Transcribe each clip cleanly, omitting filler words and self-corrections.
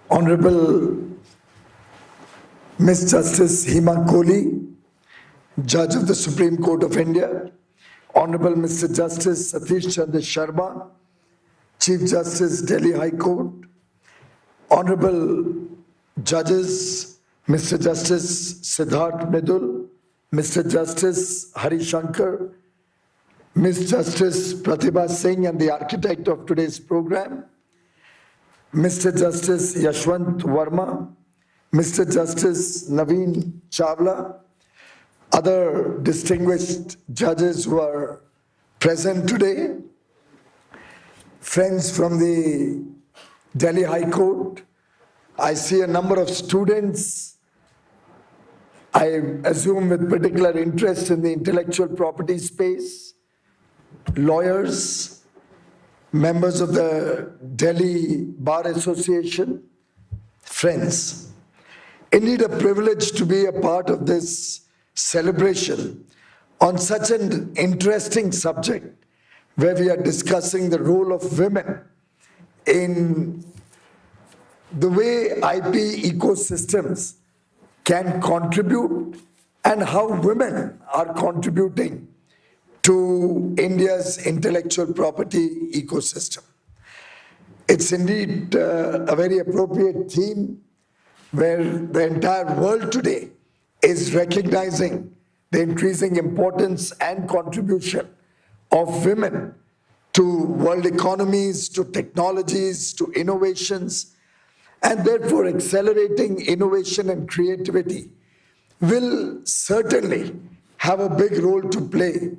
Honorable Miss Justice Hima Kohli, Judge of the Supreme Court of India, Honorable Mr. Justice Satish Chandra Sharma, Chief Justice, Delhi High Court, Honorable Judges, Mr. Justice Siddharth Midul, Mr. Justice Hari Shankar, Ms. Justice Pratibha Singh and the architect of today's program, Mr. Justice Yashwant Verma, Mr. Justice Naveen Chawla, other distinguished judges who are present today, friends from the Delhi High Court. I see a number of students, I assume with particular interest in the intellectual property space, lawyers, members of the Delhi Bar Association, friends. Indeed, a privilege to be a part of this celebration on such an interesting subject where we are discussing the role of women in the way IP ecosystems can contribute and how women are contributing to India's intellectual property ecosystem. It's indeed a very appropriate theme where the entire world today is recognizing the increasing importance and contribution of women to world economies, to technologies, to innovations, and therefore accelerating innovation and creativity will certainly have a big role to play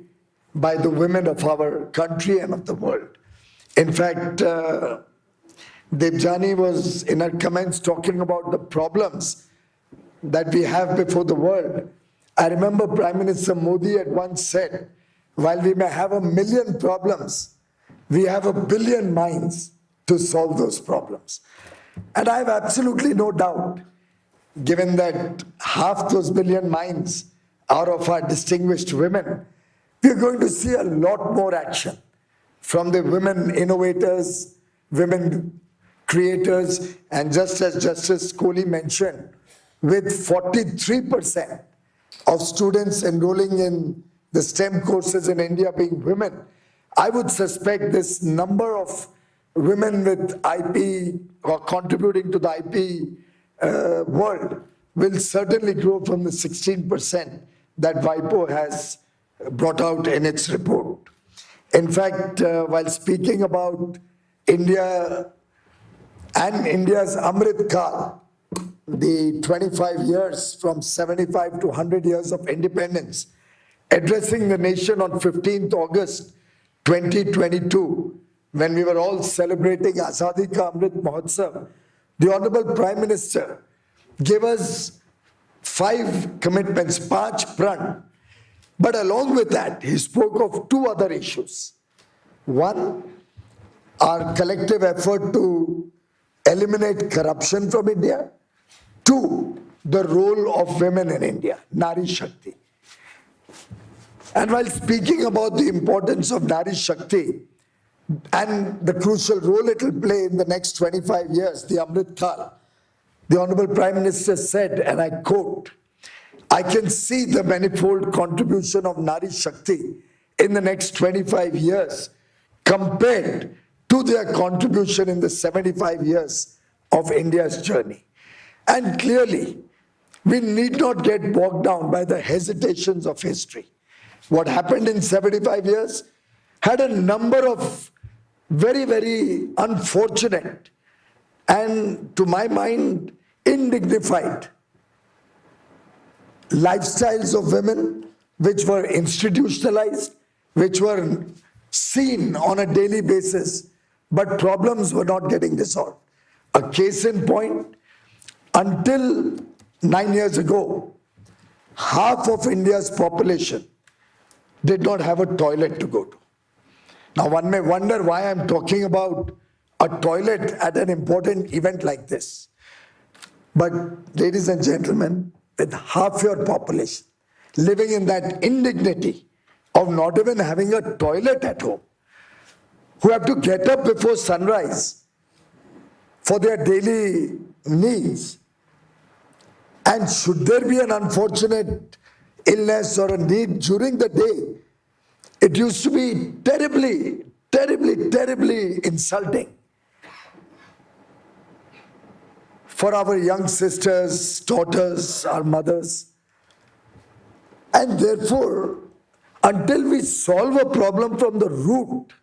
by the women of our country and of the world. In fact, Debjani was in her comments talking about the problems that we have before the world. I remember Prime Minister Modi had once said, while we may have 1 million problems, we have 1 billion minds to solve those problems. And I have absolutely no doubt, given that half those billion minds are of our distinguished women, we are going to see a lot more action from the women innovators, women creators, and just as Justice Kohli mentioned, with 43% of students enrolling in the STEM courses in India being women, I would suspect this number of women with IP or contributing to the IP world will certainly grow from the 16% that WIPO has brought out in its report. In fact, while speaking about India and India's Amrit Kal, the 25 years from 75 to 100 years of independence, addressing the nation on 15th August 2022, when we were all celebrating Azadi Ka Amrit Mahotsav, the Honorable Prime Minister gave us 5 commitments, 5 pran. But along with that, he spoke of 2 other issues. One, our collective effort to eliminate corruption from India. 2, the role of women in India, Nari Shakti. And while speaking about the importance of Nari Shakti and the crucial role it will play in the next 25 years, the Amrit Kal, the Honorable Prime Minister said, and I quote, "I can see the manifold contribution of Nari Shakti in the next 25 years compared to their contribution in the 75 years of India's journey." And clearly, we need not get bogged down by the hesitations of history. What happened in 75 years had a number of very, very unfortunate and, to my mind, indignified lifestyles of women which were institutionalized, which were seen on a daily basis, but problems were not getting resolved. A case in point, until 9 years ago, half of India's population did not have a toilet to go to. Now one may wonder why I'm talking about a toilet at an important event like this. But ladies and gentlemen, with half your population living in that indignity of not even having a toilet at home, who have to get up before sunrise for their daily needs. And should there be an unfortunate illness or a need during the day, it used to be terribly, terribly, terribly insulting for our young sisters, daughters, our mothers. And therefore, until we solve a problem from the root,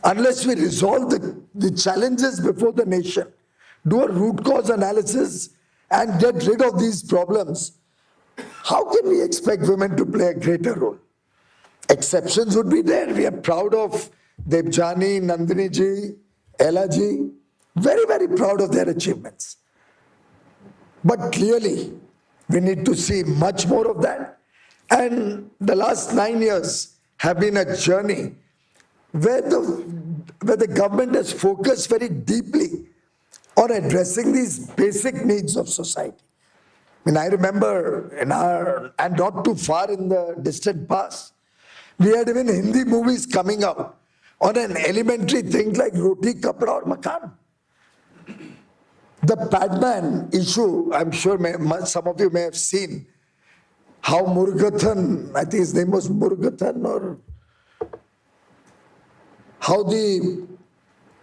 unless we resolve the challenges before the nation, do a root cause analysis and get rid of these problems, how can we expect women to play a greater role? Exceptions would be there. We are proud of Debjani, Nandini ji, Ella ji, very, very proud of their achievements. But clearly, we need to see much more of that. And the last 9 years have been a journey where the government has focused very deeply on addressing these basic needs of society. I mean, I remember and not too far in the distant past, we had even Hindi movies coming out on an elementary thing like roti, kapda or makan. The Padman issue, I'm sure some of you may have seen how Murugathan, I think his name was Murugathan, or how the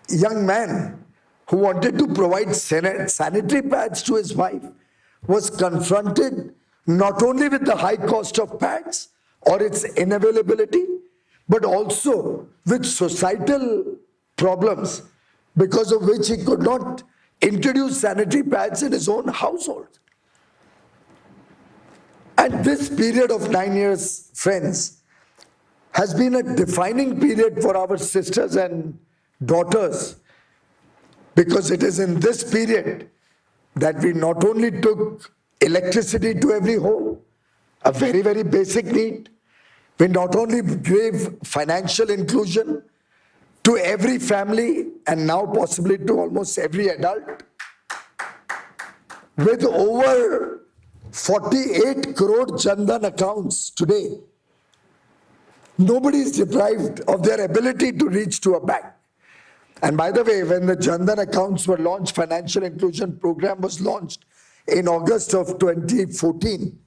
young man who wanted to provide sanitary pads to his wife was confronted not only with the high cost of pads or its inavailability, but also with societal problems because of which he could not introduce sanitary pads in his own household. And this period of 9 years, friends, has been a defining period for our sisters and daughters, because it is in this period that we not only took electricity to every home, a very, very basic need, we not only gave financial inclusion to every family and now possibly to almost every adult, with over 48 crore Jandan accounts today, nobody is deprived of their ability to reach to a bank. And by the way, when the Jandan accounts were launched, financial inclusion program was launched in August of 2014,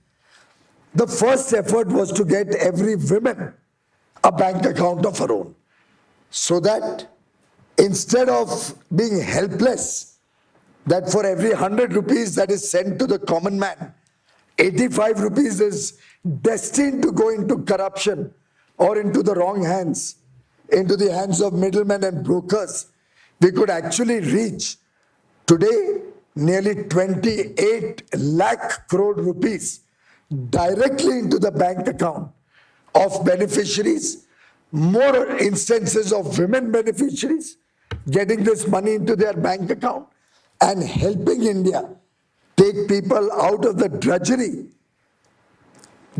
the first effort was to get every woman a bank account of her own, so that instead of being helpless, that for every 100 rupees that is sent to the common man, 85 rupees is destined to go into corruption or into the wrong hands, into the hands of middlemen and brokers, we could actually reach today nearly 28 lakh crore rupees directly into the bank account of beneficiaries, more instances of women beneficiaries getting this money into their bank account and helping India take people out of the drudgery,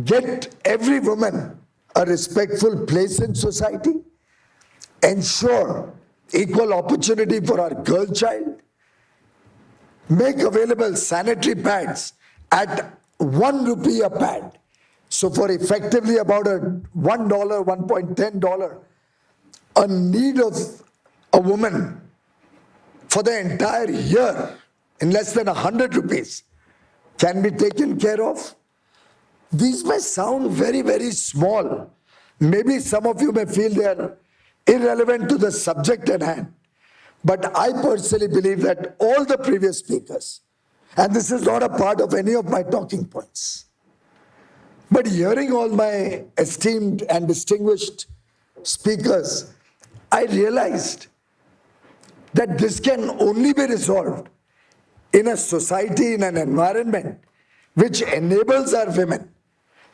get every woman a respectful place in society, ensure equal opportunity for our girl child, make available sanitary pads at 1 rupee a pad. So for effectively about a $1, $1.10, a need of a woman for the entire year in less than 100 rupees can be taken care of. These may sound very, very small. Maybe some of you may feel they are irrelevant to the subject at hand. But I personally believe that all the previous speakers, and this is not a part of any of my talking points, but hearing all my esteemed and distinguished speakers, I realized that this can only be resolved in a society, in an environment which enables our women,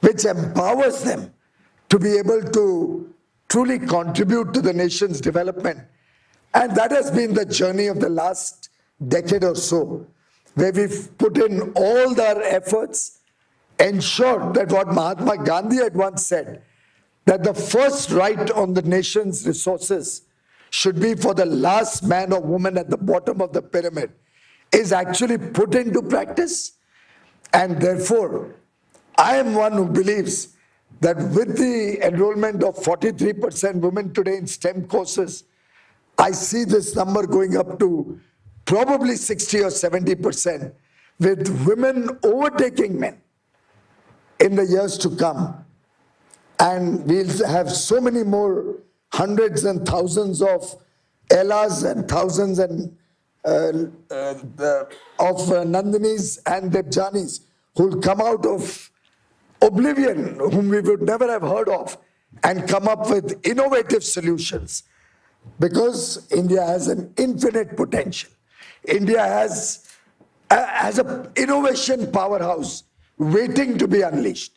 which empowers them to be able to truly contribute to the nation's development. And that has been the journey of the last decade or so, where we've put in all our efforts, ensured that what Mahatma Gandhi had once said, that the first right on the nation's resources should be for the last man or woman at the bottom of the pyramid, is actually put into practice. And therefore, I am one who believes that with the enrollment of 43% women today in STEM courses, I see this number going up to probably 60 or 70%, with women overtaking men in the years to come. And we'll have so many more hundreds and thousands of Ellas and thousands and of Nandinis and Debjanis who'll come out of oblivion, whom we would never have heard of, and come up with innovative solutions. Because India has an infinite potential. India has an innovation powerhouse waiting to be unleashed.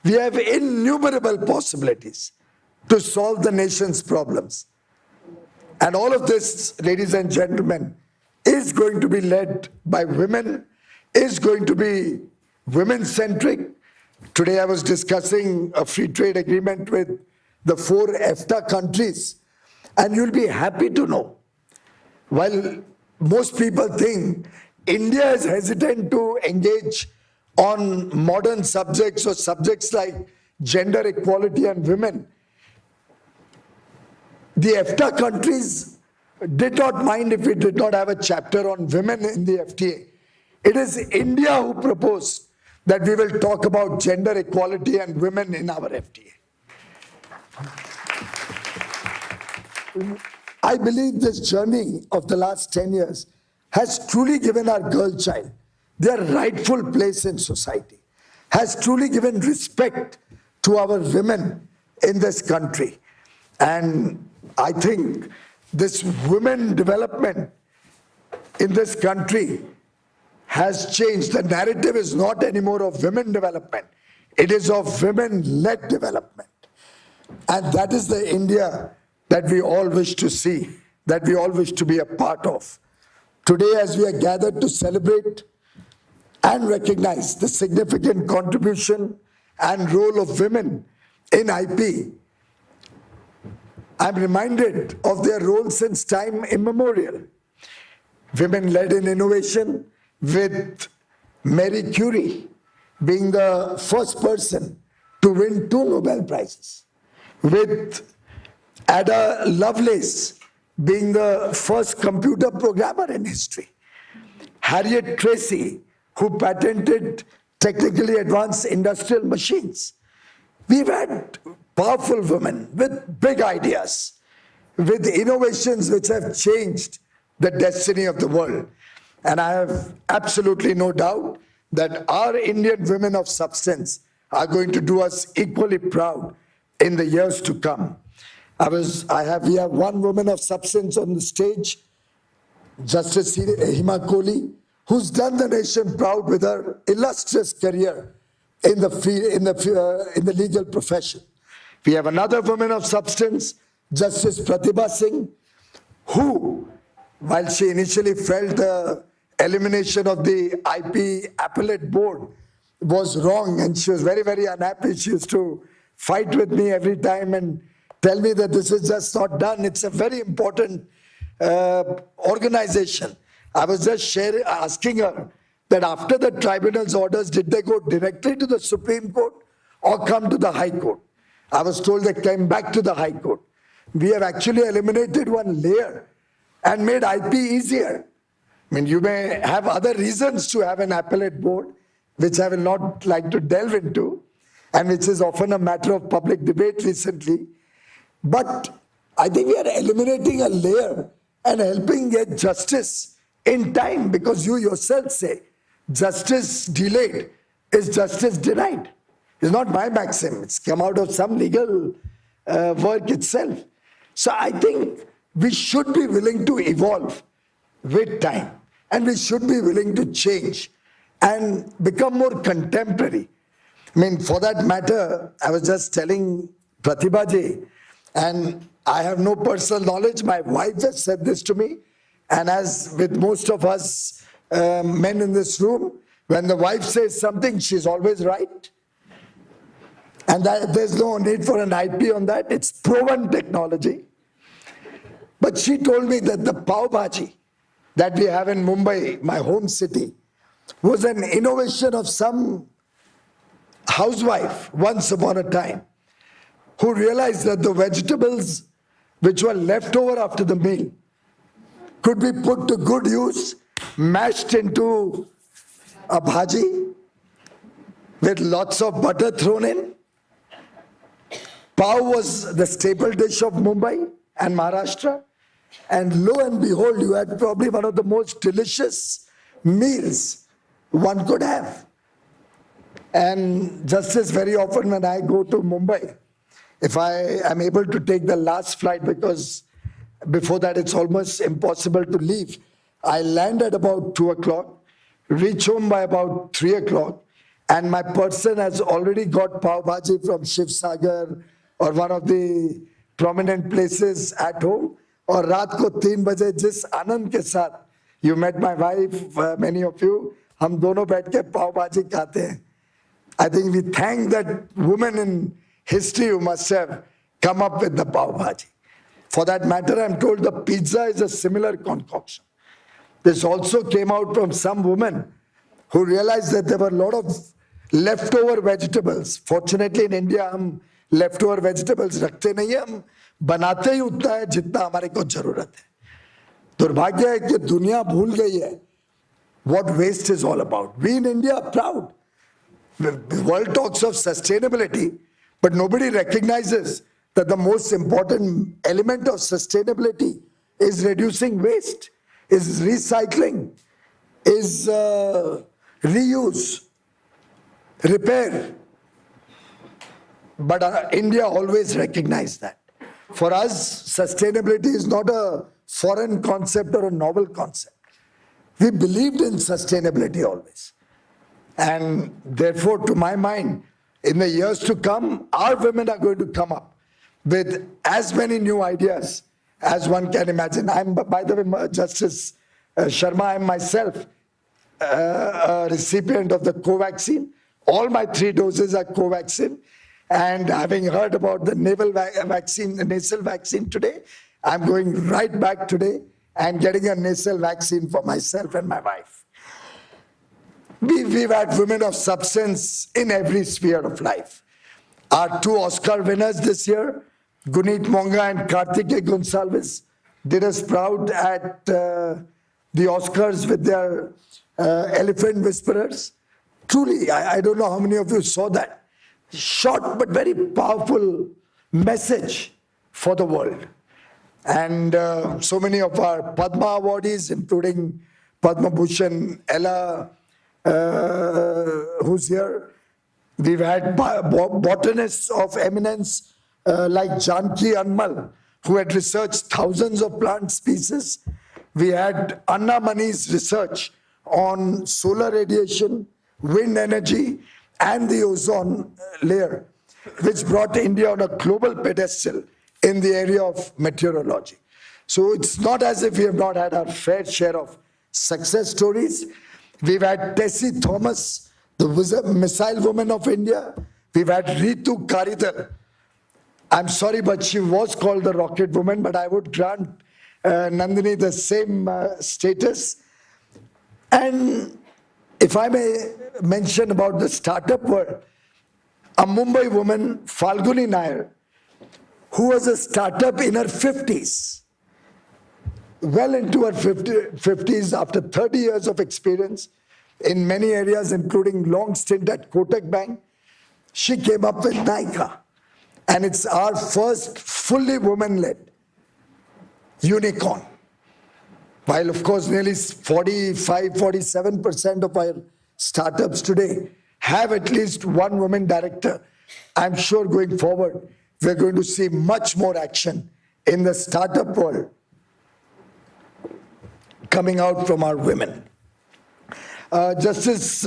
We have innumerable possibilities to solve the nation's problems. And all of this, ladies and gentlemen, is going to be led by women, is going to be women-centric. Today I was discussing a free trade agreement with the 4 EFTA countries, and you'll be happy to know, while most people think India is hesitant to engage on modern subjects or subjects like gender equality and women, the EFTA countries did not mind if we did not have a chapter on women in the FTA. It is India who proposed that we will talk about gender equality and women in our FTA. I believe this journey of the last 10 years has truly given our girl child their rightful place in society, has truly given respect to our women in this country. And I think this women development in this country has changed. The narrative is not anymore of women development. It is of women-led development. And that is the India that we all wish to see, that we all wish to be a part of. Today, as we are gathered to celebrate and recognize the significant contribution and role of women in IP, I'm reminded of their role since time immemorial. Women led in innovation, with Marie Curie being the first person to win 2 Nobel Prizes, with Ada Lovelace being the first computer programmer in history, Harriet Tracy, who patented technically advanced industrial machines. We've had powerful women with big ideas, with innovations which have changed the destiny of the world. And I have absolutely no doubt that our Indian women of substance are going to do us equally proud in the years to come. We have one woman of substance on the stage, Justice Hima Kohli, who's done the nation proud with her illustrious career in the legal profession. We have another woman of substance, Justice Pratibha Singh, who, while she initially felt the elimination of the IP appellate board was wrong, and she was very, very unhappy. She used to fight with me every time and tell me that this is just not done. It's a very important organization. I was just asking her that after the tribunal's orders, did they go directly to the Supreme Court or come to the High Court? I was told they came back to the High Court. We have actually eliminated one layer and made IP easier. I mean, you may have other reasons to have an appellate board, which I will not like to delve into, and which is often a matter of public debate recently. But I think we are eliminating a layer and helping get justice in time, because you yourself say justice delayed is justice denied. It's not my maxim. It's come out of some legal work itself. So I think we should be willing to evolve with time, and we should be willing to change and become more contemporary. I mean, for that matter, I was just telling Pratibha ji, and I have no personal knowledge. My wife has said this to me, and as with most of us men in this room, when the wife says something, she's always right. And there's no need for an IP on that. It's proven technology. But she told me that the pav bhaji that we have in Mumbai, my home city, was an innovation of some housewife once upon a time, who realized that the vegetables which were left over after the meal could be put to good use, mashed into a bhaji with lots of butter thrown in. Pav was the staple dish of Mumbai and Maharashtra. And lo and behold, you had probably one of the most delicious meals one could have. And just as very often when I go to Mumbai, if I am able to take the last flight, because before that it's almost impossible to leave, I land at about 2 o'clock, reach home by about 3 o'clock, and my person has already got pav bhaji from Shiv Sagar or one of the prominent places at home. और रात को 3 बजे जिस आनंद के साथ you met my wife, many of you, हम दोनों बैठ के पाव भाजी खाते हैं. I think we thank that woman in history who must have come up with the pav bhaji. For that matter, I'm told the pizza is a similar concoction. This also came out from some woman who realized that there were a lot of leftover vegetables. Fortunately in India, हम leftover vegetables रखते नहीं हैं, हम बनाते ही उतना है जितना हमारे को जरूरत है. दुर्भाग्य है कि दुनिया भूल गई है what waste is all about. We in India are proud. The world talks of sustainability, but nobody recognizes that the most important element of sustainability is reducing waste, is recycling, is reuse, repair. But India always recognized that. For us, sustainability is not a foreign concept or a novel concept. We believed in sustainability always. And therefore, to my mind, in the years to come, our women are going to come up with as many new ideas as one can imagine. I'm, by the way, Justice Sharma, I'm myself a recipient of the Covaxin. All my 3 doses are Covaxin. And having heard about the nasal vaccine today, I'm going right back today and getting a nasal vaccine for myself and my wife. We've had women of substance in every sphere of life. Our 2 Oscar winners this year, Gunit Monga and Kartike Gonsalves, did us proud at the Oscars with their Elephant Whisperers. Truly, I don't know how many of you saw that. Short but very powerful message for the world. And so many of our Padma awardees, including Padma Bhushan Ella, who's here. We've had botanists of eminence like Janki Anmal, who had researched thousands of plant species. We had Anna Mani's research on solar radiation, wind energy, and the ozone layer, which brought India on a global pedestal in the area of meteorology. So it's not as if we have not had our fair share of success stories. We've had Tessie Thomas, the missile woman of India. We've had Ritu Karidhar. I'm sorry, but she was called the rocket woman, but I would grant Nandini the same status. And if I may mention about the startup world, a Mumbai woman, Falguni Nair, who was a startup in her 50s, well into her 50s, after 30 years of experience in many areas, including long stint at Kotak Bank, she came up with Nykaa. And it's our first fully woman-led unicorn. While, of course, nearly 47% of our startups today have at least one woman director, I'm sure going forward, we're going to see much more action in the startup world coming out from our women. Justice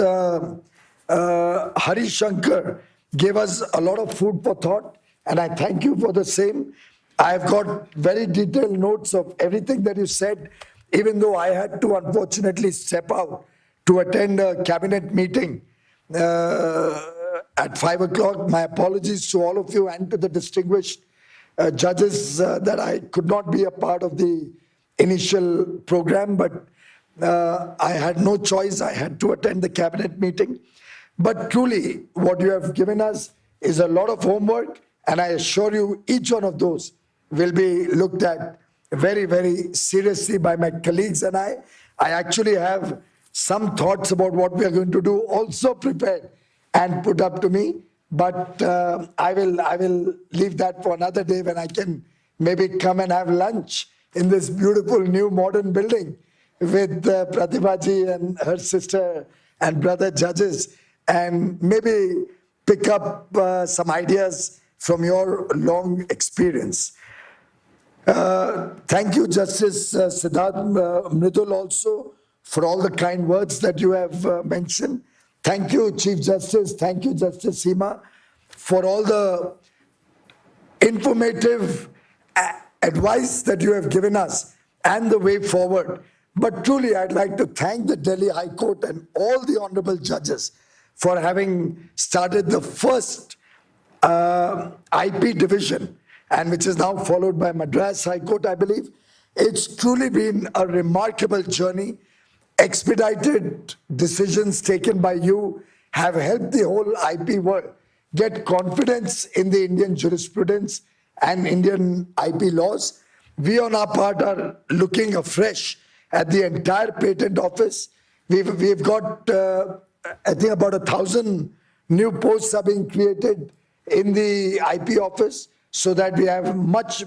Hari Shankar gave us a lot of food for thought, and I thank you for the same. I've got very detailed notes of everything that you said, even though I had to unfortunately step out to attend a cabinet meeting at 5 o'clock. My apologies to all of you and to the distinguished judges that I could not be a part of the initial program, but I had no choice. I had to attend the cabinet meeting. But truly, what you have given us is a lot of homework, and I assure you each one of those will be looked at very, very seriously by my colleagues and I. I actually have some thoughts about what we are going to do also prepared and put up to me. But I will leave that for another day when I can maybe come and have lunch in this beautiful new modern building with Pratibhaji and her sister and brother judges, and maybe pick up some ideas from your long experience. Thank you, Justice Siddharth Mridul, also for all the kind words that you have mentioned. Thank you, Chief Justice. Thank you, Justice Seema, for all the informative advice that you have given us and the way forward. But truly, I'd like to thank the Delhi High Court and all the honorable judges for having started the first IP division, and which is now followed by Madras High Court, I believe. It's truly been a remarkable journey. Expedited decisions taken by you have helped the whole IP world get confidence in the Indian jurisprudence and Indian IP laws. We on our part are looking afresh at the entire patent office. We've got, I think about 1,000 new posts are being created in the IP office, so that we have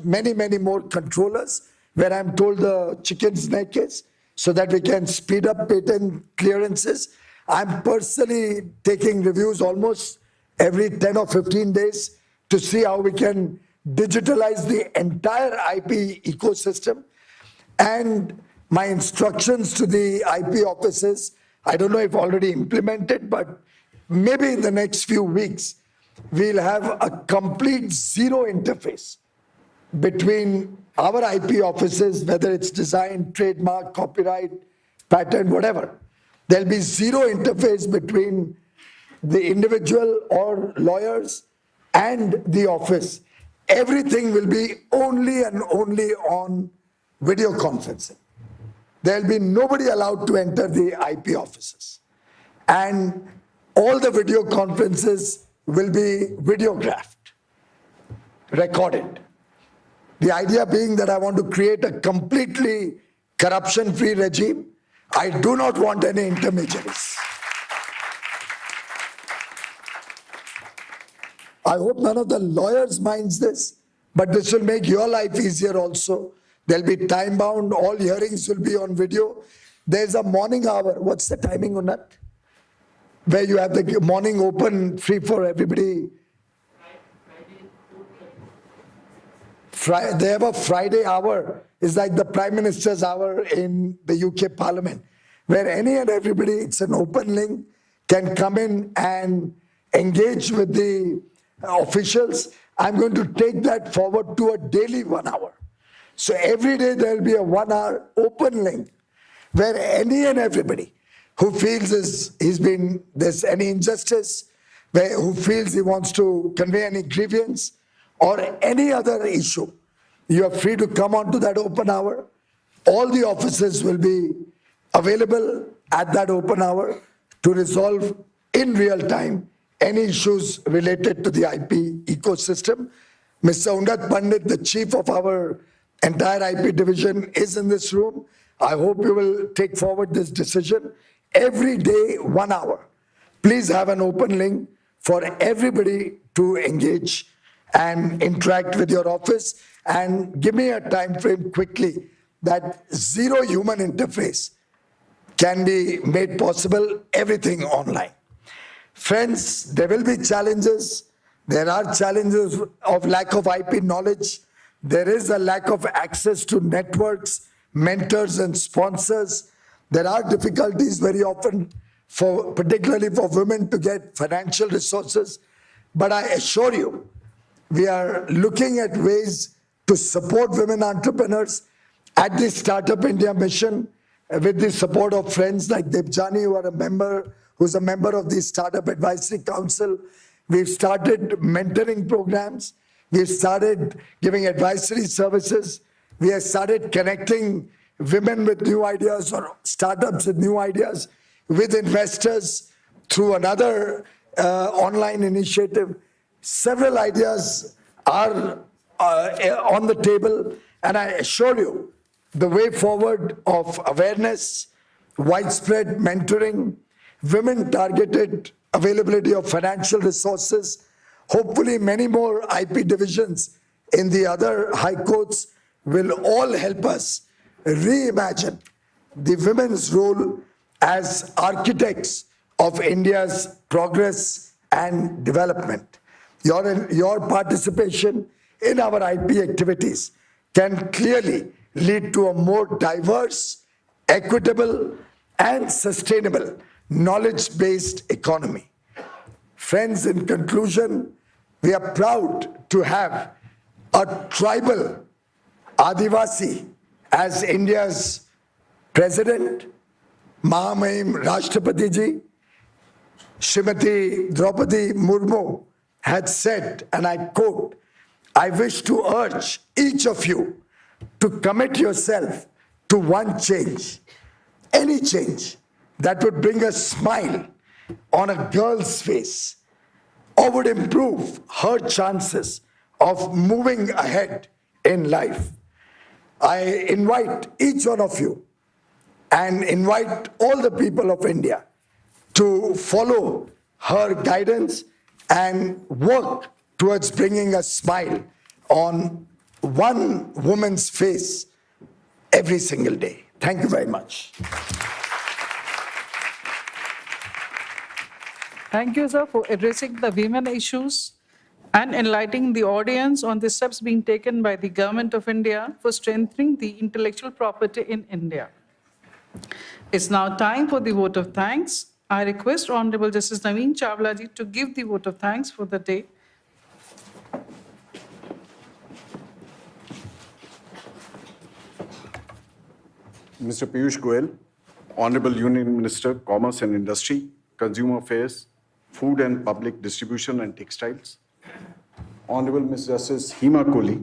many more controllers, where I'm told the chicken's neck is, so that we can speed up patent clearances. I'm personally taking reviews almost every 10 or 15 days to see how we can digitalize the entire IP ecosystem. And my instructions to the IP offices, I don't know if already implemented, but maybe in the next few weeks, we'll have a complete zero interface between our IP offices, whether it's design, trademark, copyright, patent, whatever. There'll be zero interface between the individual or lawyers and the office. Everything will be only and only on video conferencing. There'll be nobody allowed to enter the IP offices. And all the video conferences will be videographed, recorded. The idea being that I want to create a completely corruption-free regime. I do not want any intermediaries. I hope none of the lawyers minds this, but this will make your life easier also. There'll be time bound, all hearings will be on video. There's a morning hour. What's the timing on that? Where you have the morning open, free for everybody. They have a Friday hour. It's like the Prime Minister's hour in the UK Parliament, where any and everybody, it's an open link, can come in and engage with the officials. I'm going to take that forward to a daily 1 hour. So every day there'll be a 1 hour open link where any and everybody who feels there's any injustice, who feels he wants to convey any grievance or any other issue, you are free to come on to that open hour. All the offices will be available at that open hour to resolve in real time any issues related to the IP ecosystem. Mr. Undat Pandit, the chief of our entire IP division, is in this room. I hope you will take forward this decision. Every day, 1 hour. Please have an open link for everybody to engage and interact with your office. And give me a time frame quickly that zero human interface can be made possible, everything online. Friends, there will be challenges. There are challenges of lack of IP knowledge. There is a lack of access to networks, mentors and sponsors. There are difficulties very often, particularly for women, to get financial resources. But I assure you, we are looking at ways to support women entrepreneurs at the Startup India mission with the support of friends like Debjani, who's a member of the Startup Advisory Council. We've started mentoring programs. We've started giving advisory services. We have started connecting women with new ideas or startups with new ideas with investors through another online initiative. Several ideas are on the table, And I assure you, the way forward of awareness, widespread mentoring, women-targeted availability of financial resources, hopefully many more IP divisions in the other high courts will all help us reimagine the women's role as architects of India's progress and development. Your participation in our IP activities can clearly lead to a more diverse, equitable, and sustainable knowledge-based economy. Friends, in conclusion, we are proud to have a tribal Adivasi as India's president. Mahamahim Rashtrapati ji, Srimati Draupadi Murmu had said, and I quote, "I wish to urge each of you to commit yourself to one change, any change that would bring a smile on a girl's face or would improve her chances of moving ahead in life." I invite each one of you and invite all the people of India to follow her guidance and work towards bringing a smile on one woman's face every single day. Thank you very much. Thank you, sir, for addressing the women issues and enlightening the audience on the steps being taken by the Government of India for strengthening the intellectual property in India. It's now time for the vote of thanks. I request Honorable Justice Naveen Chawla ji to give the vote of thanks for the day. Mr. Piyush Goyal, Honorable Union Minister, Commerce and Industry, Consumer Affairs, Food and Public Distribution and Textiles, Honorable Ms. Justice Hema Kohli,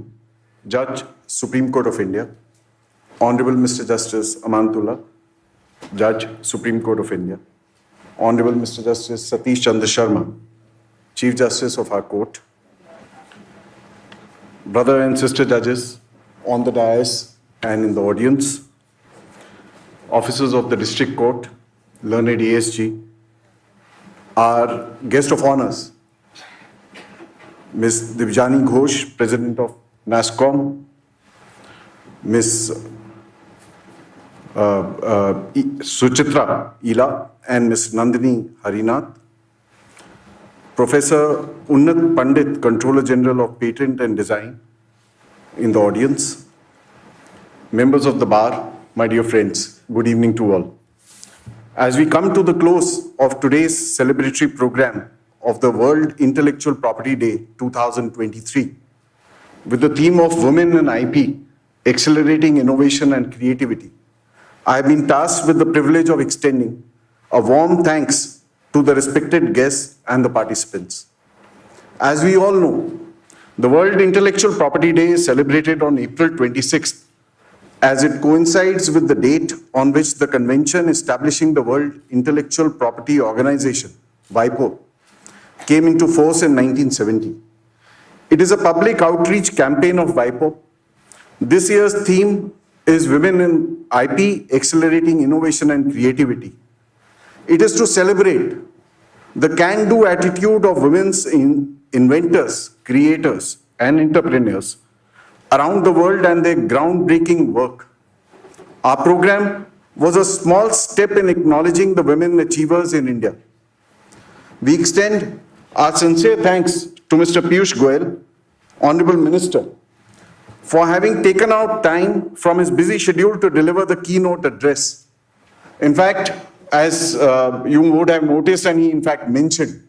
Judge, Supreme Court of India, Honorable Mr. Justice Amantullah, Judge, Supreme Court of India, Honorable Mr. Justice Satish Chandra Sharma, Chief Justice of our court, brother and sister judges on the dais and in the audience, officers of the District Court, learned ASG, our guest of honors, Ms. Divjani Ghosh, President of NASSCOM, Ms. Suchitra Ila and Ms. Nandini Harinath, Professor Unnat Pandit, Controller General of Patent and Design, in the audience, members of the bar, my dear friends, good evening to all. As we come to the close of today's celebratory program of the World Intellectual Property Day 2023, with the theme of Women in IP, Accelerating Innovation and Creativity, I have been tasked with the privilege of extending a warm thanks to the respected guests and the participants. As we all know, the World Intellectual Property Day is celebrated on April 26th, as it coincides with the date on which the convention establishing the World Intellectual Property Organization, WIPO, came into force in 1970. It is a public outreach campaign of WIPO. This year's theme is Women in IP, Accelerating Innovation and Creativity. It is to celebrate the can-do attitude of women's inventors, creators, and entrepreneurs around the world and their groundbreaking work. Our program was a small step in acknowledging the women achievers in India. We extend our sincere thanks to Mr. Piyush Goyal, Honorable Minister, for having taken out time from his busy schedule to deliver the keynote address. In fact, as you would have noticed, and he in fact mentioned,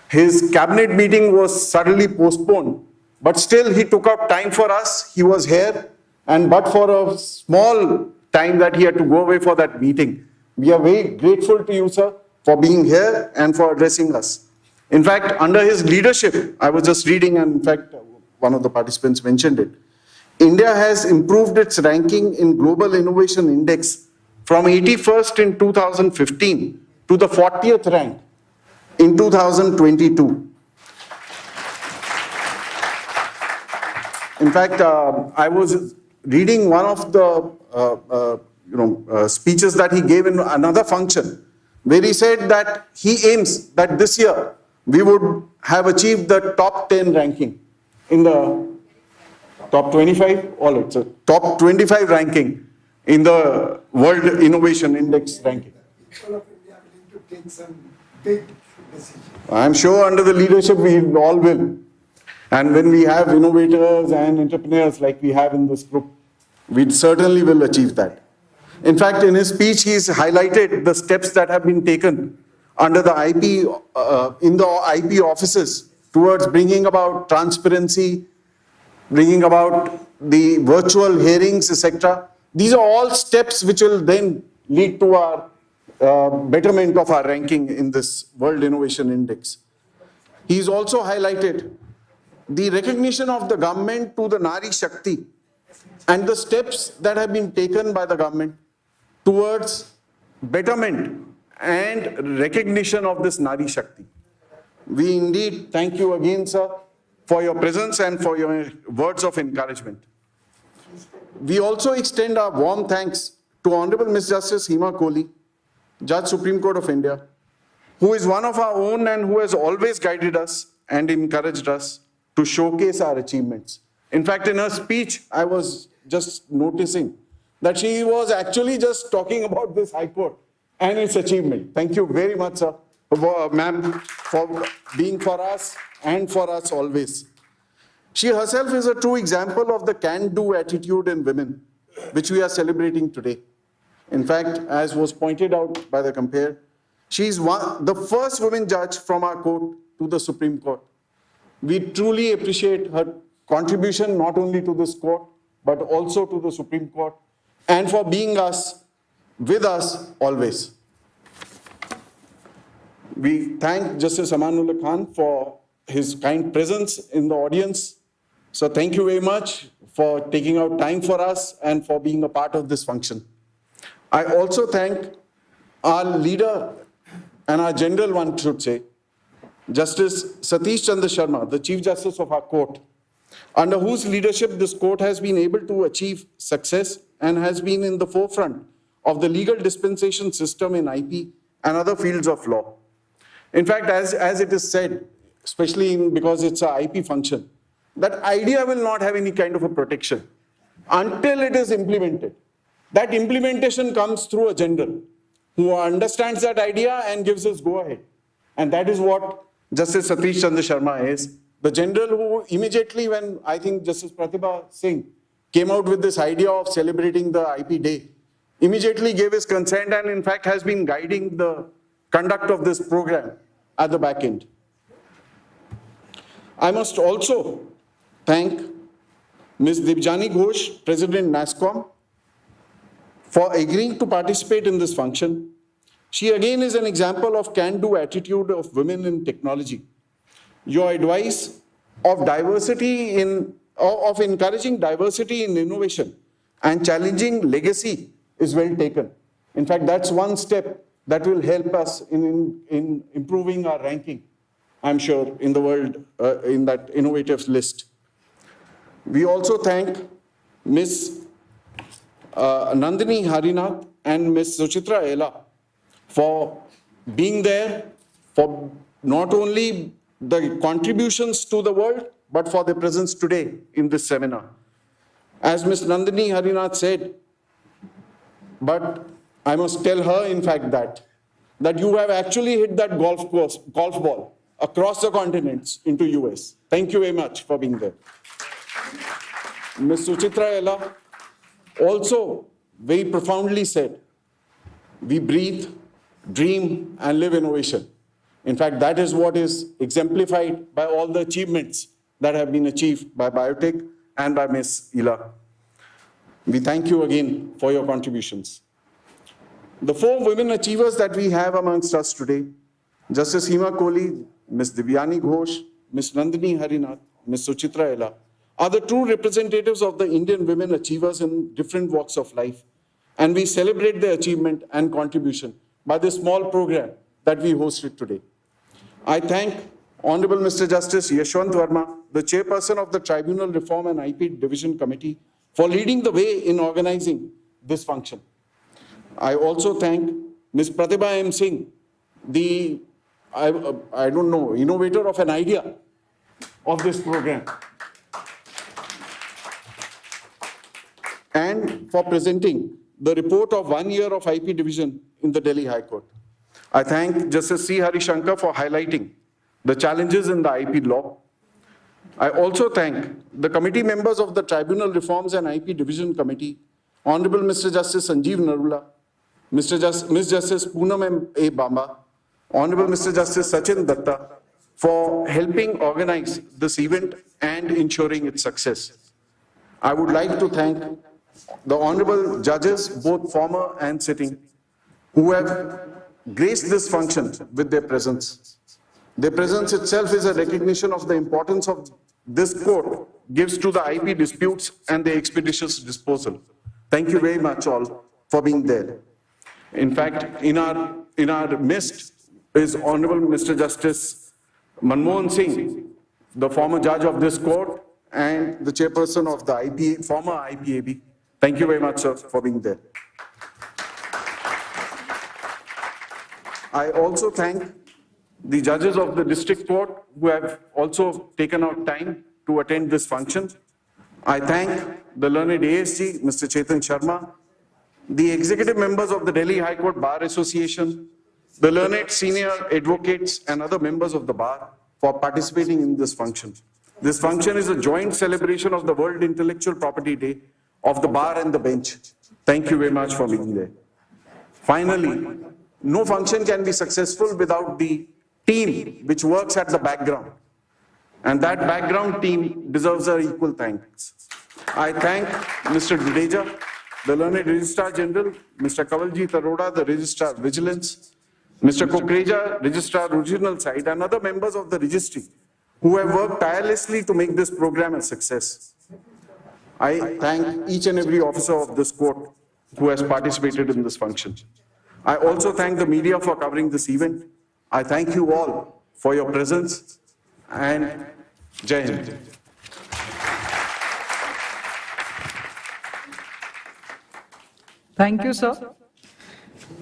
his cabinet meeting was suddenly postponed, but still he took out time for us. He was here, and but for a small time that he had to go away for that meeting. We are very grateful to you, sir, for being here and for addressing us. In fact, under his leadership, I was just reading, and in fact, one of the participants mentioned it, India has improved its ranking in Global Innovation Index from 81st in 2015 to the 40th rank in 2022. In fact, I was reading one of the speeches that he gave in another function, where he said that he aims that this year we would have achieved the top 10 ranking in the top 25, all right, so top 25 ranking in the World Innovation Index ranking. People of India are willing to take some big decisions. I'm sure under the leadership we all will. And when we have innovators and entrepreneurs like we have in this group, we certainly will achieve that. In fact, in his speech, he's highlighted the steps that have been taken under the IP, in the IP offices towards bringing about transparency, bringing about the virtual hearings, etc. These are all steps which will then lead to our betterment of our ranking in this World Innovation Index. He's also highlighted the recognition of the government to the Nari Shakti and the steps that have been taken by the government towards betterment and recognition of this Nari Shakti. We indeed thank you again, sir, for your presence and for your words of encouragement. We also extend our warm thanks to Honorable Ms. Justice Hema Kohli, Judge Supreme Court of India, who is one of our own and who has always guided us and encouraged us to showcase our achievements. In fact, in her speech, I was just noticing that she was actually just talking about this High Court and its achievement. Thank you very much, sir, ma'am, for being for us and for us always. She herself is a true example of the can-do attitude in women, which we are celebrating today. In fact, as was pointed out by the compare, she is the first woman judge from our court to the Supreme Court. We truly appreciate her contribution not only to this court, but also to the Supreme Court, and for being with us always. We thank Justice Amanullah Khan for his kind presence in the audience. So thank you very much for taking out time for us and for being a part of this function. I also thank our leader and our general, one should say, Justice Satish Chandra Sharma, the Chief Justice of our court, under whose leadership this court has been able to achieve success and has been in the forefront of the legal dispensation system in IP and other fields of law. In fact, as it is said, especially because it's an IP function, that idea will not have any kind of a protection until it is implemented. That implementation comes through a general who understands that idea and gives us go-ahead. And that is what Justice Satish Chandra Sharma is. The general who immediately, when I think Justice Pratibha Singh came out with this idea of celebrating the IP Day, immediately gave his consent and in fact has been guiding the conduct of this program at the back end. I must also thank Ms. Dibjani Ghosh, President NASSCOM, for agreeing to participate in this function. She again is an example of can-do attitude of women in technology. Your advice of encouraging diversity in innovation and challenging legacy is well taken. In fact, that's one step that will help us in improving our ranking, I'm sure, in the world, in that innovative list. We also thank Ms. Nandini Harinath and Ms. Suchitra Ella for being there, for not only the contributions to the world, but for their presence today in this seminar. As Ms. Nandini Harinath said, but I must tell her, in fact, that you have actually hit that golf ball across the continents into US. Thank you very much for being there. Ms. Suchitra Ella also very profoundly said, we breathe, dream, and live innovation. In fact, that is what is exemplified by all the achievements that have been achieved by biotech and by Ms. Ila. We thank you again for your contributions. The 4 women achievers that we have amongst us today, Justice Hema Kohli, Ms. Divyani Ghosh, Ms. Nandini Harinath, Ms. Suchitra Ella, are the true representatives of the Indian women achievers in different walks of life. And we celebrate their achievement and contribution by this small program that we hosted today. I thank Honorable Mr. Justice Yashwant Verma, the chairperson of the Tribunal Reform and IP Division Committee, for leading the way in organizing this function. I also thank Ms. Pratibha M. Singh, the, I don't know, innovator of an idea of this program, and for presenting the report of 1 year of IP division in the Delhi High Court. I thank Justice C. Harishankar for highlighting the challenges in the IP law. I also thank the committee members of the Tribunal Reforms and IP Division Committee, Honorable Mr. Justice Sanjeev Narula, Ms. Justice Poonam A. Bamba, Honorable Mr. Justice Sachin Datta, for helping organize this event and ensuring its success. I would like to thank the honorable judges, both former and sitting, who have graced this function with their presence. Their presence itself is a recognition of the importance of this court gives to the IP disputes and their expeditious disposal. Thank you very much all for being there. In fact, in our midst is Honorable Mr. Justice Manmohan Singh, the former judge of this court and the chairperson of the former IPAB. Thank you very much, sir, for being there. I also thank the judges of the district court who have also taken out time to attend this function. I thank the learned ASG, Mr. Chetan Sharma, the executive members of the Delhi High Court Bar Association, the learned senior advocates and other members of the bar for participating in this function. This function is a joint celebration of the World Intellectual Property Day of the bar and the bench. Thank you very much for being there. Finally, no function can be successful without the team which works at the background. And that background team deserves our equal thanks. I thank Mr. Dudeja, the learned Registrar General, Mr. Kavaljeet Arora, the Registrar Vigilance, Mr. Kokreja, Registrar Regional Side, and other members of the registry who have worked tirelessly to make this program a success. I thank each and every officer of this court who has participated in this function. I also thank the media for covering this event. I thank you all for your presence, and Jai Hind. Thank you, sir.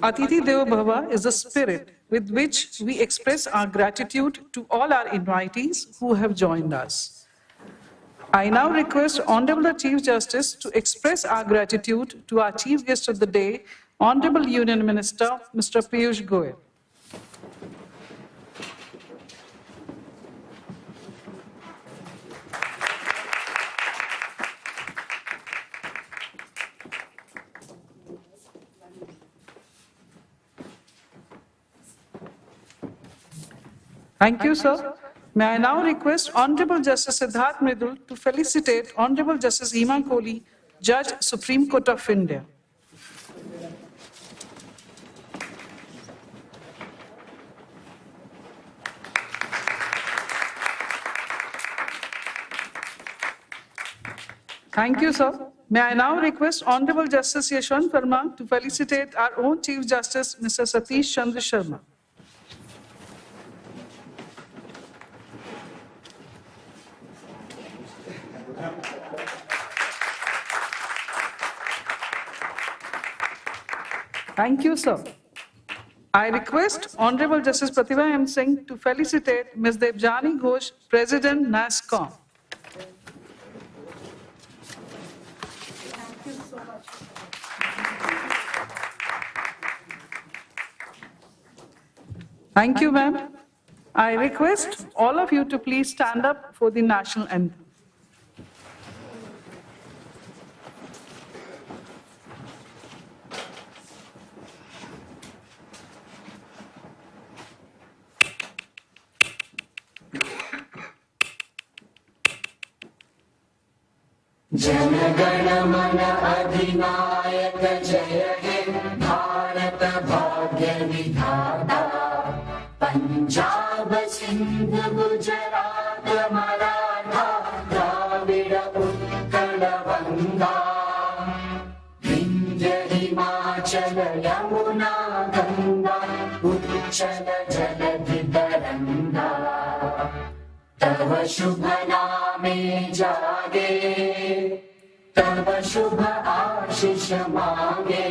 Atithi Deva Bhava is the spirit with which we express our gratitude to all our invitees who have joined us. I now request Honorable Chief Justice to express our gratitude to our Chief Guest of the Day, Honorable Union Minister, Mr. Piyush Goyal. Thank you, sir. May I now request Honorable Justice Siddharth Mridul to felicitate Honorable Justice Hema Kohli, Judge, Supreme Court of India. Thank you, sir. May I now request Honorable Justice Yashwant Verma to felicitate our own Chief Justice, Mr. Satish Chandra Sharma. Thank you, sir. I request Honorable Justice Pratibha M. Singh to felicitate Ms. Debjani Ghosh, President, NASSCOM. Thank you, ma'am. I request all of you to please stand up for the national anthem. जनगण मन अधिनायक जय हे भारत भाग्य विधाता पंजाब सिंध गुजरात मराठा द्राविड़ उत्कल गंगा विंध्य हिमाचल यमुना गंगा उच्चल जलधि तरंगा तव शुभ नामे जागे तव शुभ आशीष मांगे,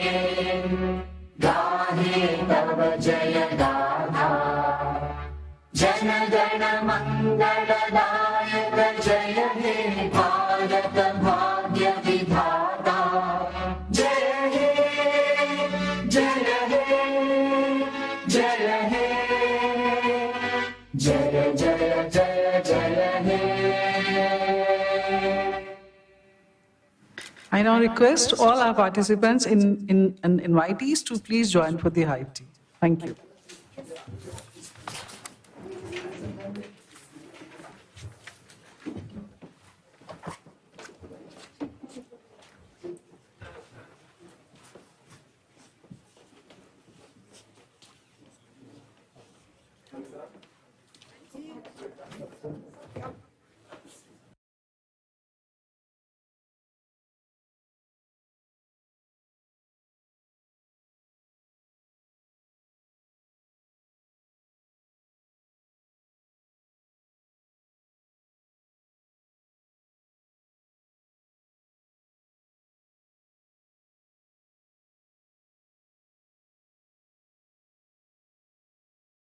गाहे तव जय गाथा। जन गण मंगलदायक जय हे भारत भाग्य विधाता। जय हे जय हे जय हे, जय जय जय जय हे। I now request all our participants and invitees to please join for the high tea. Thank you.